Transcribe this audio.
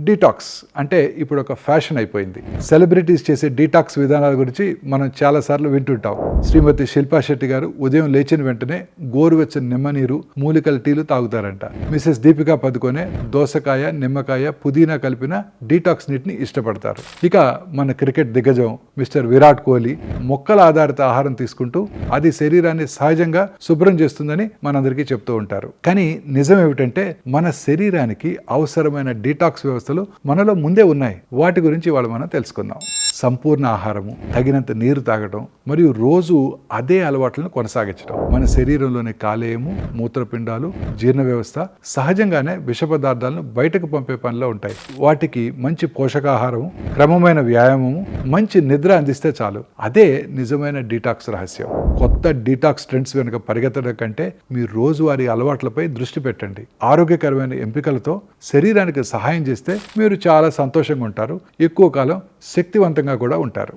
Detox అంటే ఇప్పుడు ఒక ఫ్యాషన్ అయిపోయింది. సెలబ్రిటీస్ చేసే డీటాక్స్ విధానాల గురించి మనం చాలాసార్లు వింటుంటాం. శ్రీమతి శిల్పా శెట్టి గారు ఉదయం లేచిన వెంటనే గోరువెచ్చని నిమ్మనీరు, మూలికల టీలు తాగుతారంట. మిసెస్ దీపికా పదుకొనే దోసకాయ, నిమ్మకాయ, పుదీనా కలిపిన డీటాక్స్ నీటిని ఇష్టపడతారు. ఇక మన క్రికెట్ దిగ్గజం మిస్టర్ విరాట్ కోహ్లీ మొక్కల ఆధారిత ఆహారం తీసుకుంటూ అది శరీరాన్ని సహజంగా శుభ్రం చేస్తుందని మనందరికీ చెప్తూ ఉంటారు. కానీ నిజం ఏమిటంటే మన శరీరానికి అవసరమైన డీటాక్స్ వ్యవస్థలు మనలో ముందే ఉన్నాయి. వాటి గురించి ఇవాళ మనం తెలుసుకుందాం. సంపూర్ణ ఆహారము, తగినంత నీరు తాగడం మరియు రోజు అదే అలవాట్లను కొనసాగించడం. మన శరీరంలోని కాలేయము, మూత్రపిండాలు, జీర్ణ వ్యవస్థ సహజంగానే విష పదార్థాలను బయటకు పంపే పనిలో ఉంటాయి. వాటికి మంచి పోషకాహారము, క్రమమైన వ్యాయామము, మంచి నిద్ర అందిస్తే చాలు. అదే నిజమైన డీటాక్స్ రహస్యం. కొత్త డీటాక్స్ ట్రెండ్స్ వెనుక పరిగెత్తడం కంటే మీ రోజువారీ అలవాట్లపై దృష్టి పెట్టండి. ఆరోగ్యకరమైన ఎంపికలతో శరీరానికి సహాయం చేస్తే మీరు చాలా సంతోషంగా ఉంటారు, ఎక్కువ కాలం శక్తివంతంగా కూడా ఉంటారు.